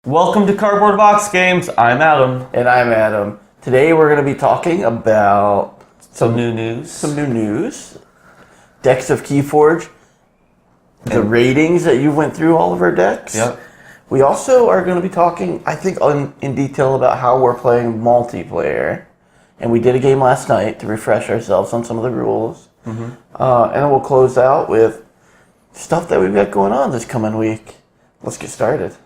Welcome to Cardboard Box Games. I'm Adam. And I'm Adam. Today we're going to be talking about Some new news. Decks of Keyforge. The ratings that you went through all of our decks. Yep. We also are going to be talking, I think, in detail about how we're playing multiplayer. And we did a game last night to refresh ourselves on some of the rules. And then we'll close out with stuff that we've got going on this coming week. Let's get started.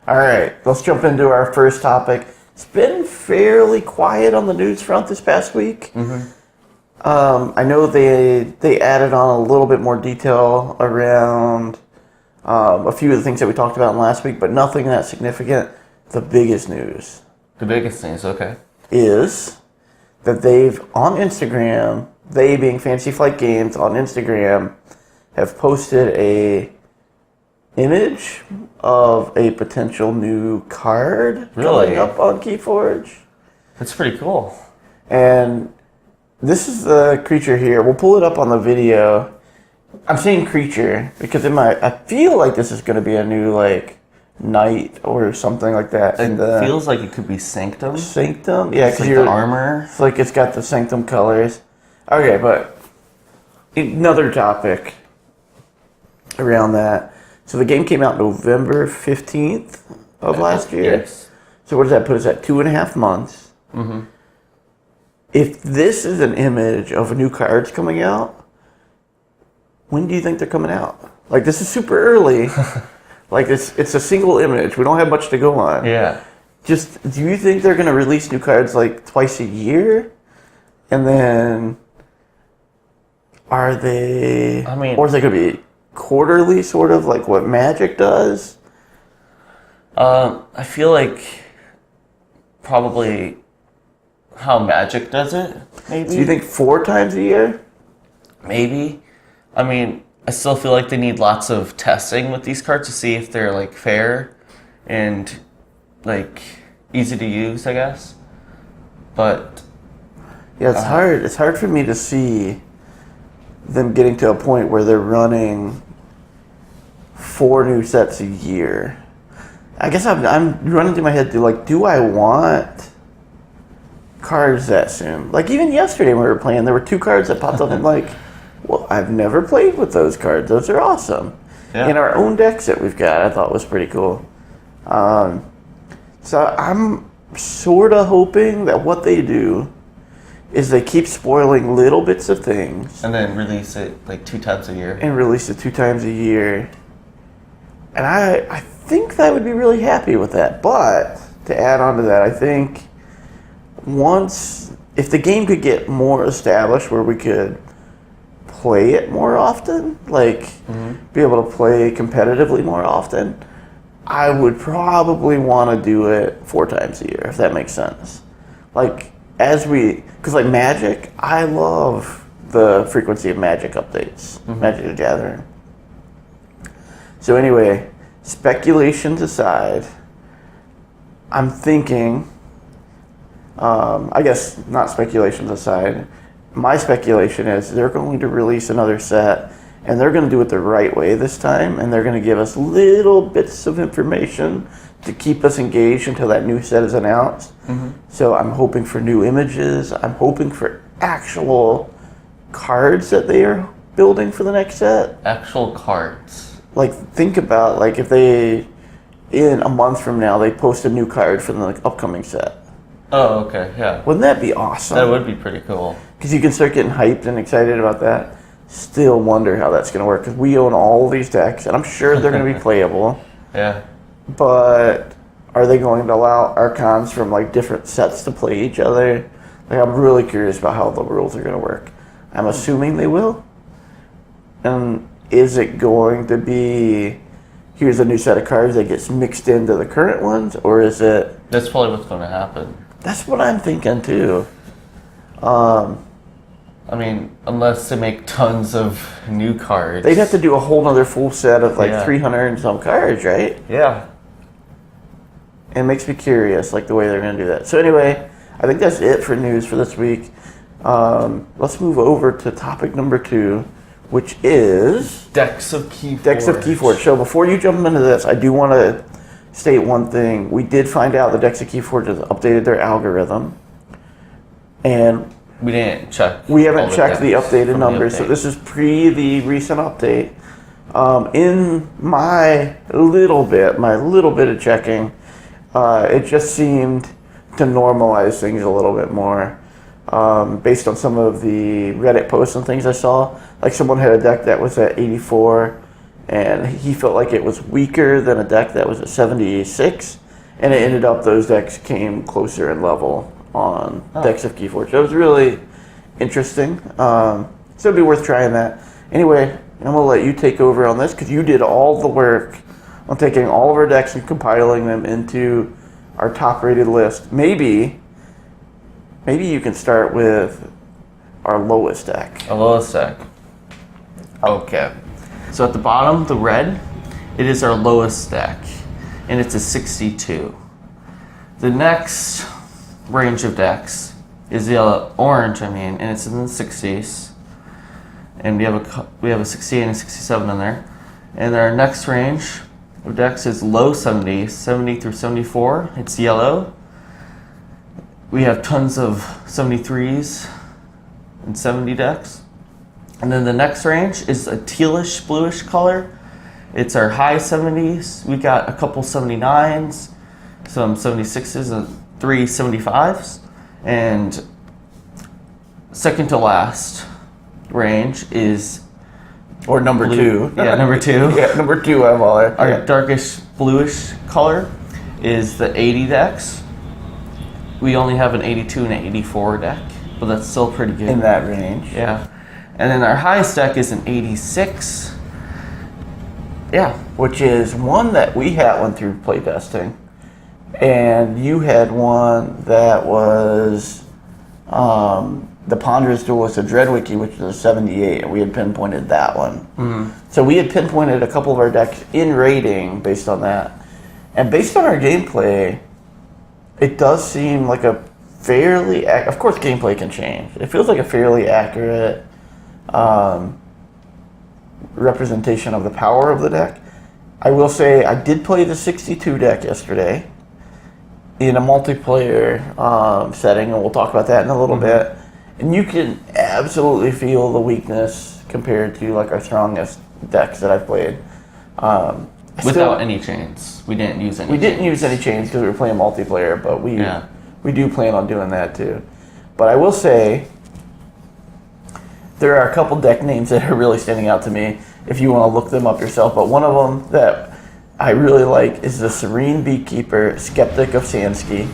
All right, let's jump into our first topic. It's been fairly quiet on the news front this past week. I know they added on a little bit more detail around a few of the things that we talked about last week, but nothing that significant. The biggest news. Okay. Is that they've, on Instagram, they being Fantasy Flight Games on Instagram, have posted a image of a potential new card coming up on Keyforge. That's pretty cool. And this is the creature here. We'll pull it up on the video. I'm saying creature because I feel like this is going to be a new knight or something like that. It feels like it could be Sanctum. Sanctum? Yeah, because the armor. It's like it's got the Sanctum colors. Okay, but another topic around that. So the game came out November 15th of last year. Yes. So what does that put us at? 2.5 months. If this is an image of new cards coming out, when do you think they're coming out? Like, this is super early. Like, it's a single image. We don't have much to go on. Yeah. Just, do you think they're going to release new cards like twice a year? And then, are they... or is they going to be quarterly, sort of, like what Magic does? I feel like probably how Magic does it, maybe. Do you think 4 times a year? Maybe. I still feel like they need lots of testing with these cards to see if they're fair and easy to use, I guess. But yeah, it's hard. It's hard for me to see them getting to a point where they're running 4 new sets a year. I guess I'm running through my head do I want cards that soon? Like, even yesterday when we were playing, there were 2 cards that popped up and well, I've never played with those cards. Those are awesome. Yeah. In our own decks that we've got, I thought was pretty cool. So I'm sort of hoping that what they do is they keep spoiling little bits of things. And then release it 2 times a year. And release it 2 times a year. And I think I would be really happy with that. But to add on to that, I think if the game could get more established where we could play it more often, be able to play competitively more often, I would probably want to do it 4 times a year, if that makes sense. Because Magic, I love the frequency of Magic updates, Magic the Gathering. So anyway, speculations aside, I'm thinking, I guess not speculations aside, my speculation is they're going to release another set, and they're going to do it the right way this time, and they're going to give us little bits of information to keep us engaged until that new set is announced. So I'm hoping for new images. I'm hoping for actual cards that they are building for the next set. Actual cards. Think about, if they, in a month from now, they post a new card for the upcoming set. Oh, okay, yeah. Wouldn't that be awesome? That would be pretty cool. Because you can start getting hyped and excited about that. Still wonder how that's going to work, because we own all these decks, and I'm sure they're going to be playable. Yeah. But are they going to allow Archons from different sets to play each other? I'm really curious about how the rules are going to work. I'm assuming they will. And is it going to be, here's a new set of cards that gets mixed into the current ones, or is it... That's probably what's going to happen. That's what I'm thinking too. Unless they make tons of new cards. They'd have to do a whole other full set of 300 and some cards, right? Yeah. It makes me curious, the way they're going to do that. So anyway, I think that's it for news for this week. Let's move over to topic number 2, which is Decks of Keyforge. Decks of Keyforge. So before you jump into this, I do want to state one thing. We did find out the Decks of Keyforge has updated their algorithm, and We didn't check. we haven't checked the decks updated from numbers. the So update. this is pre the recent update. In my little bit of checking, it just seemed to normalize things a little bit more. Based on some of the Reddit posts and things I saw, like someone had a deck that was at 84, and he felt like it was weaker than a deck that was at 76, and it ended up those decks came closer in level on Decks of Keyforge. That was really interesting. So it'd be worth trying that. Anyway, I'm gonna let you take over on this because you did all the work on taking all of our decks and compiling them into our top-rated list. Maybe you can start with our lowest deck. A lowest deck. Okay. So at the bottom, the red, it is our lowest deck, and it's a 62. The next range of decks is the orange, and it's in the 60s. And we have a 68 and a 67 in there. And our next range of decks is low 70s, 70 through 74. It's yellow. We have tons of 73s and 70 decks. And then the next range is a tealish, bluish color. It's our high 70s. We got a couple 79s, some 76s, and 3 75s. And second to last range is Or number blue. 2. Yeah, number 2. Yeah, number 2 I'm all there. Our Yeah. darkish bluish color is the 80 decks. We only have an 82 and an 84 deck, but that's still pretty good. In that range. Yeah. And then our highest deck is an 86. Yeah. Which is one that we had one through playtesting. And you had one that was the Ponderous Duelist of Dreadwiki, which was a 78, and we had pinpointed that one. Mm-hmm. So we had pinpointed a couple of our decks in rating based on that. And based on our gameplay, it does seem like a fairly... Of course, gameplay can change. It feels like a fairly accurate representation of the power of the deck. I will say I did play the 62 deck yesterday in a multiplayer setting, and we'll talk about that in a little bit. And you can absolutely feel the weakness compared to like our strongest decks that I've played. Without any chains. We didn't use any We chains. didn't use any chains because we were playing multiplayer, but Yeah. we do plan on doing that too. But I will say there are a couple deck names that are really standing out to me if you want to look them up yourself. But one of them that I really like is the Serene Beekeeper, Skeptic of Sansky.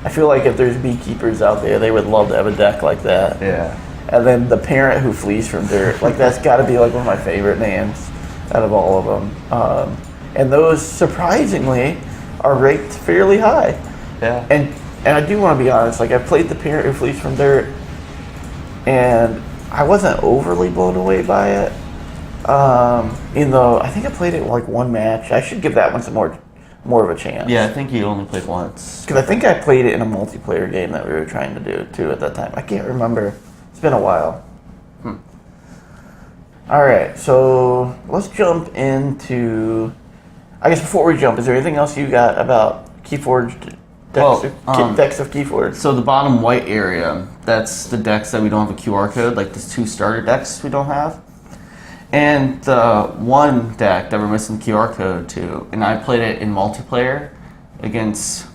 I feel like if there's beekeepers out there, they would love to have a deck like that. Yeah. And then the Parent Who Flees from Dirt. Like, that's got to be like one of my favorite names out of all of them. And those, surprisingly, are ranked fairly high. Yeah. And I do want to be honest, like, I played the Parent Who Flees from Dirt, and I wasn't overly blown away by it. Even though I think I played it like one match. I should give that one some more of a chance. Yeah, I think you only played once. Because I think I played it in a multiplayer game that we were trying to do too at that time. I can't remember. It's been a while. All right, so let's jump into. I guess before we jump, is there anything else you got about Keyforge decks of Keyforge? So the bottom white area, that's the decks that we don't have a QR code, like the 2 starter decks we don't have. And the one deck that we're missing the QR code to, and I played it in multiplayer against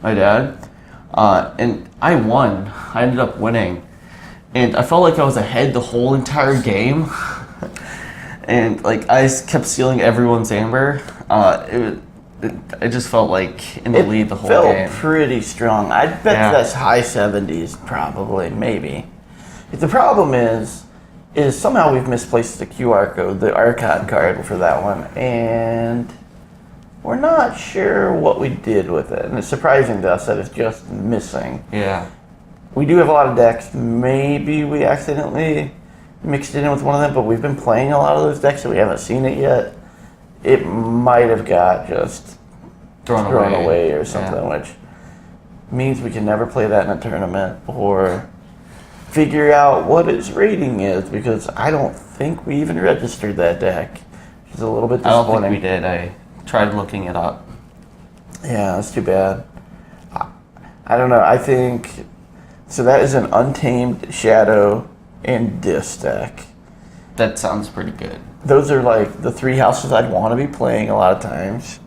my dad, and I won. I ended up winning. And I felt like I was ahead the whole entire game. And like I kept stealing everyone's amber. I just felt like in the lead the whole game. It felt pretty strong. I bet that's high 70s, probably, maybe. The problem is somehow we've misplaced the QR code, the Archon card for that one, and we're not sure what we did with it. And it's surprising to us that it's just missing. Yeah. We do have a lot of decks. Maybe we accidentally mixed it in with one of them, but we've been playing a lot of those decks, so we haven't seen it yet. It might have got just thrown away or something, which means we can never play that in a tournament or figure out what its rating is because I don't think we even registered that deck. Which is a little bit I don't disappointing. think we did. I tried looking it up. Yeah, that's too bad. I don't know. I think so. That is an Untamed, Shadow, and Dis deck. That sounds pretty good. Those are like the three houses I'd want to be playing a lot of times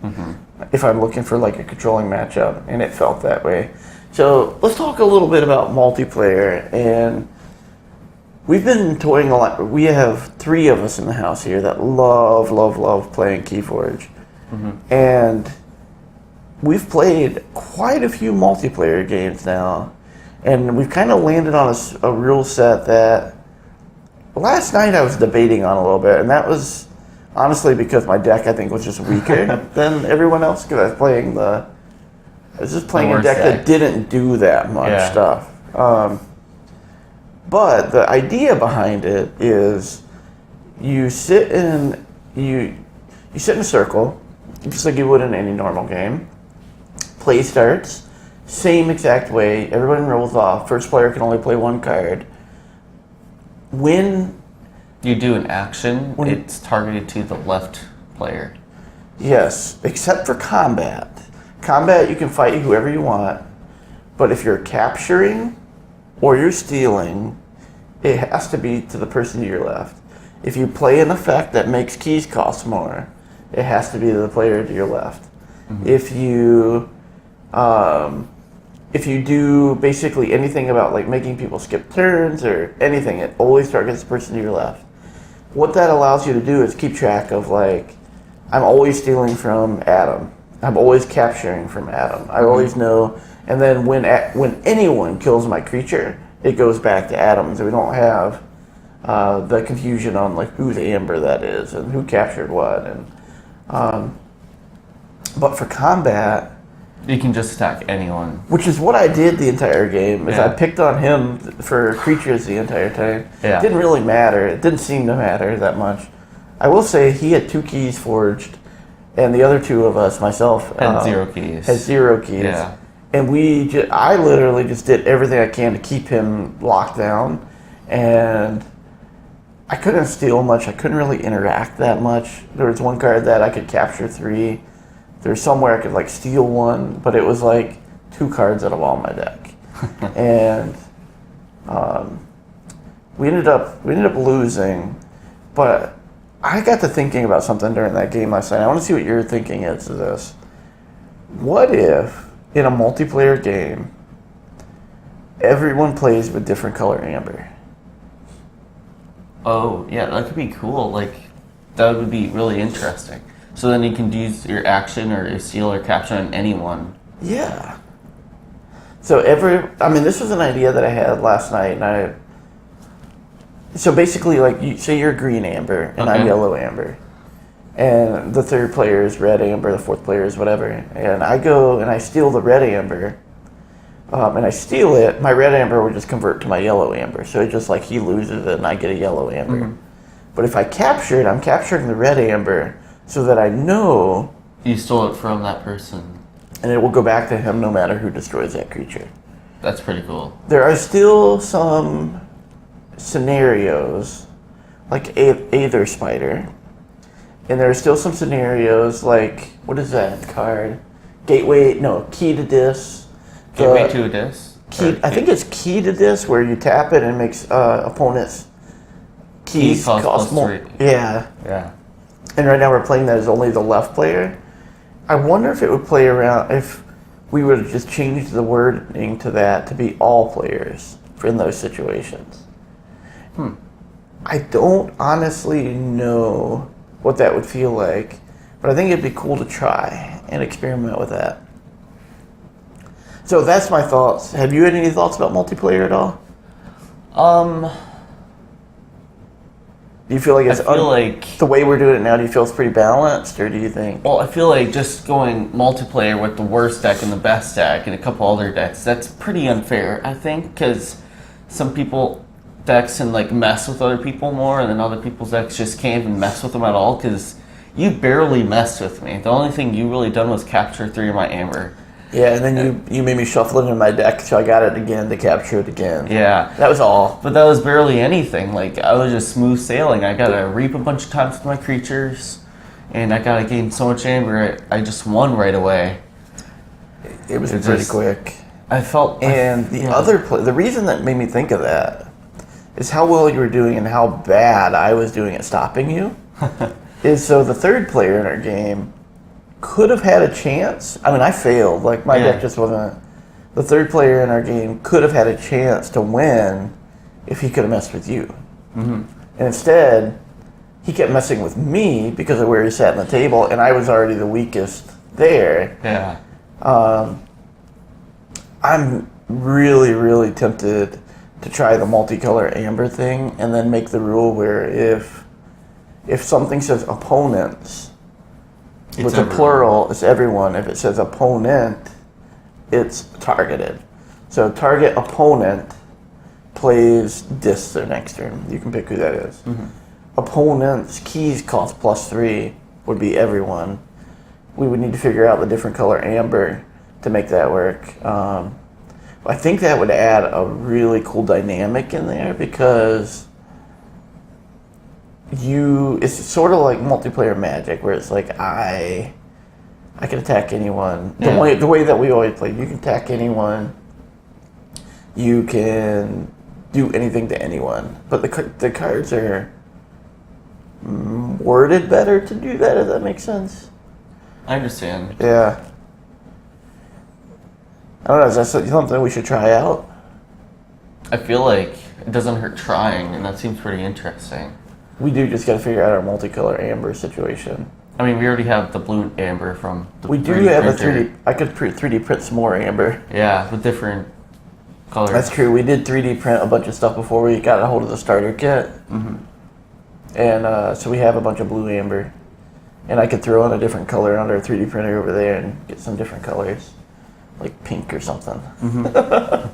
if I'm looking for like a controlling matchup, and it felt that way. So let's talk a little bit about multiplayer. And we've been toying a lot. We have 3 of us in the house here that love playing Keyforge, and we've played quite a few multiplayer games now, and we've kind of landed on a rule set that last night I was debating on a little bit, and that was honestly because my deck I think was just weaker than everyone else because I was just playing a deck that didn't do that much stuff. But the idea behind it is you sit in a circle just like you would in any normal game. Play starts, same exact way. Everyone rolls off. First player can only play 1 card. When you do an action, it's targeted to the left player. Yes, except for combat. Combat, you can fight whoever you want, but if you're capturing or you're stealing, it has to be to the person to your left. If you play an effect that makes keys cost more, it has to be to the player to your left. If you do basically anything about like making people skip turns or anything, it always targets the person to your left. What that allows you to do is keep track of like, I'm always stealing from Adam. I'm always capturing from Adam. I always know. And then when anyone kills my creature, it goes back to Adam. So we don't have the confusion on like whose amber that is and who captured what. And but for combat, you can just attack anyone. which is what I did the entire game, is I picked on him for creatures the entire time. Yeah. It didn't really matter. It didn't seem to matter that much. I will say he had 2 keys forged, and the other 2 of us, myself, Had 0 keys. had 0 keys. Yeah. And I literally just did everything I can to keep him locked down, and I couldn't steal much. I couldn't really interact that much. There was 1 card that I could capture 3. There's somewhere I could like steal 1, but it was like 2 cards out of all my deck, and we ended up losing. But I got to thinking about something during that game last night. I want to see what your thinking is to this. What if in a multiplayer game everyone plays with different color amber? Oh, yeah, that could be cool. Like, that would be really interesting. So then you can use your action or your steal or capture on anyone. Yeah. So this was an idea that I had last night, and so basically, like, say you're green amber, and I'm yellow amber, and the 3rd player is red amber, the 4th player is whatever, and I go and I steal the red amber, and I steal it, my red amber would just convert to my yellow amber, so it's just like he loses it and I get a yellow amber. But if I capture it, I'm capturing the red amber, so that I know you stole it from that person, and it will go back to him no matter who destroys that creature. That's pretty cool. There are still some scenarios, like Aether Spider, and there are still some scenarios like, what is that card? Key to Dis. Gateway to a Dis? I think it's Key to Dis, where you tap it and it makes opponents' keys cost more. 3. Yeah. And right now we're playing that as only the left player. I wonder if it would play around if we would have just changed the wording to that to be all players in those situations. I don't honestly know what that would feel like, but I think it'd be cool to try and experiment with that. So that's my thoughts. Have you had any thoughts about multiplayer at all? Do you feel like the way we're doing it now, do you feel it's pretty balanced, or do you think? Well, I feel like just going multiplayer with the worst deck and the best deck and a couple other decks, that's pretty unfair, I think, because some people decks can like mess with other people more, and then other people's decks just can't even mess with them at all, because you barely messed with me. The only thing you really done was capture 3 of my amber. Yeah, and then you made me shuffle it in my deck, so I got it again to capture it again. Yeah. That was all. But that was barely anything. Like, I was just smooth sailing. I got to reap a bunch of times with my creatures, and I got to gain so much amber, I just won right away. It was pretty quick. I felt... And the reason that made me think of that is how well you were doing and how bad I was doing at stopping you. Is so the third player in our game could have had a chance. I mean, I failed. Like, my deck just wasn't... The third player in our game could have had a chance to win if he could have messed with you. Mm-hmm. And instead, he kept messing with me because of where he sat on the table, and I was already the weakest there. Yeah. I'm really, really tempted to try the multicolor amber thing and then make the rule where if something says opponents, with the plural, it's everyone. If it says opponent, it's targeted. So target opponent plays this their next turn. You can pick who that is. Mm-hmm. Opponent's keys cost +3 would be everyone. We would need to figure out the different color amber to make that work. I think that would add a really cool dynamic in there because it's sort of like multiplayer Magic where it's like I can attack anyone. Yeah. The way that we always play, you can attack anyone. You can do anything to anyone. But the cards are worded better to do that, if that makes sense. I understand. Yeah. I don't know, is that something we should try out? I feel like it doesn't hurt trying, and that seems pretty interesting. We do just got to figure out our multicolor amber situation. I mean, we already have the blue amber from the 3D We do have printer. a 3D... I could 3D print some more amber. Yeah, with different colors. That's true. We did 3D print a bunch of stuff before we got a hold of the starter kit. Mm-hmm. And so we have a bunch of blue amber. And I could throw in a different color under a 3D printer over there and get some different colors. Like pink or something. Mm-hmm.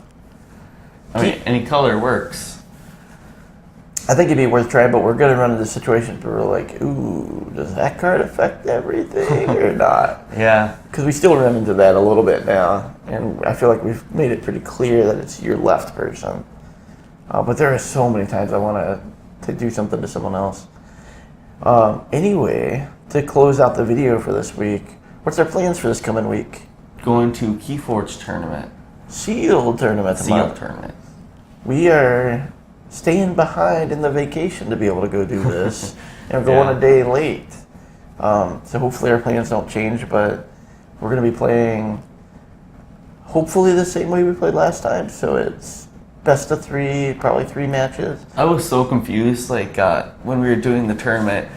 I mean, any color works. I think it'd be worth trying, but we're going to run into situations where we're like, ooh, does that card affect everything or not? Yeah. Because we still run into that a little bit now, and I feel like we've made it pretty clear that it's your left person. But there are so many times I want to do something to someone else. Anyway, to close out the video for this week, what's our plans for this coming week? Going to Keyforge tournament. Sealed tournament. Sealed tournament. We are staying behind in the vacation to be able to go do this. And we're going a day late. So hopefully our plans don't change, but we're going to be playing hopefully the same way we played last time. So it's best of 3, probably 3 matches. I was so confused. Like when we were doing the tournament,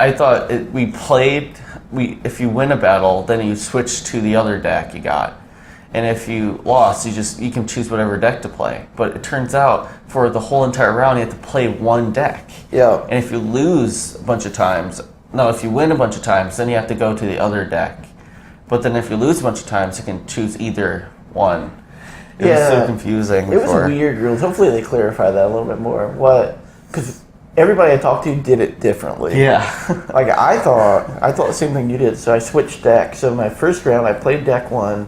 I thought if you win a battle, then you switch to the other deck you got. And if you lost, you can choose whatever deck to play. But it turns out for the whole entire round, you have to play one deck. Yeah. And if you lose a bunch of times, if you win a bunch of times, then you have to go to the other deck. But then if you lose a bunch of times, you can choose either one. It was so confusing. It was weird rules. Hopefully they clarify that a little bit more. Because everybody I talked to did it differently. Yeah. Like I thought the same thing you did. So I switched decks. So my first round, I played deck 1.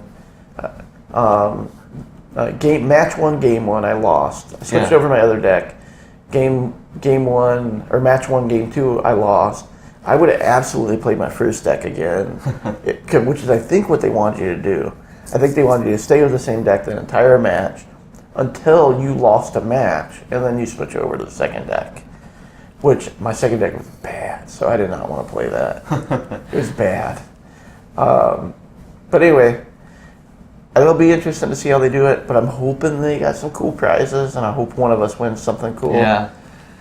Match 1, game 1, I lost. I switched over my other deck. Game 1 or match 1, game 2, I lost. I would have absolutely played my first deck again, which is I think what they want you to do. I think they wanted you to stay with the same deck the entire match until you lost a match, and then you switch over to the second deck. Which my second deck was bad, so I did not want to play that. It was bad. But anyway. It'll be interesting to see how they do it, but I'm hoping they got some cool prizes, and I hope one of us wins something cool. Yeah.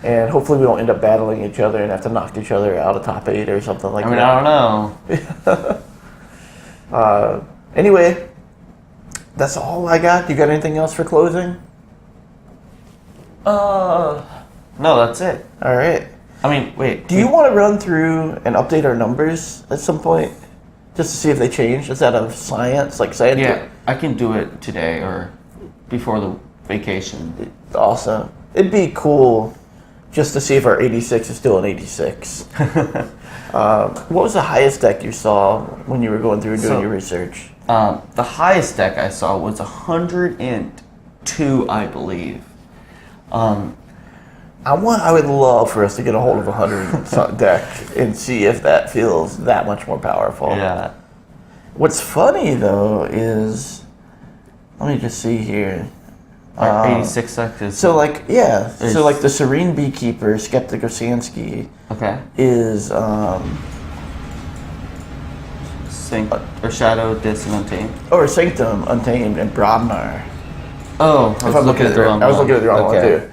And hopefully we don't end up battling each other and have to knock each other out of top 8 or something like that. I don't know. Anyway, that's all I got. You got anything else for closing? No, that's it. All right. I mean, wait. Do you want to run through and update our numbers at some point? Just to see if they change? Is that a science? Yeah, I can do it today or before the vacation. Awesome. It'd be cool just to see if our 86 is still an 86. What was the highest deck you saw when you were going through and doing your research? The highest deck I saw was 102, I believe. I would love for us to get a hold of a 100 deck and see if that feels that much more powerful. Yeah. What's funny though is, let me just see here. 86 deck is. So like the Serene Beekeeper, Skeptic of Sansky Okay. is Sync or Shadow, Dis, and Untamed. or Sanctum, Untamed, and Brahmar. Oh, I was looking at the wrong one. I was looking at the wrong one Okay. too.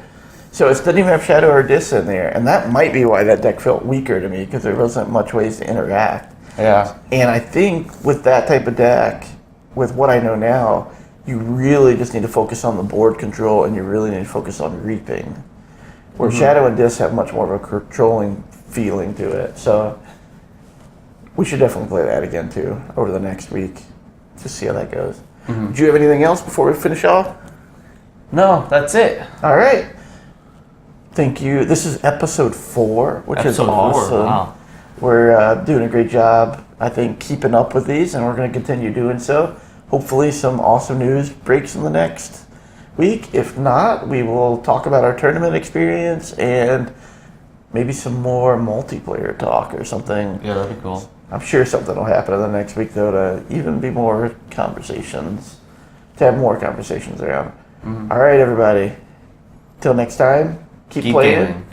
So it doesn't even have Shadow or Dis in there, and that might be why that deck felt weaker to me, because there wasn't much ways to interact. Yeah. And I think with that type of deck, with what I know now, you really just need to focus on the board control, and you really need to focus on reaping. Where Shadow and Dis have much more of a controlling feeling to it. So we should definitely play that again too over the next week to see how that goes. Do you have anything else before we finish off? No, that's it. All right. Thank you. This is episode 4, which is Episode 4, awesome. wow. We're doing a great job, I think, keeping up with these, and we're going to continue doing so. Hopefully some awesome news breaks in the next week. If not, we will talk about our tournament experience and maybe some more multiplayer talk or something. Yeah, that'd be cool. I'm sure something will happen in the next week, though, to even be more conversations, to have more conversations around. All right, everybody. Till next time, keep playing. Gaming.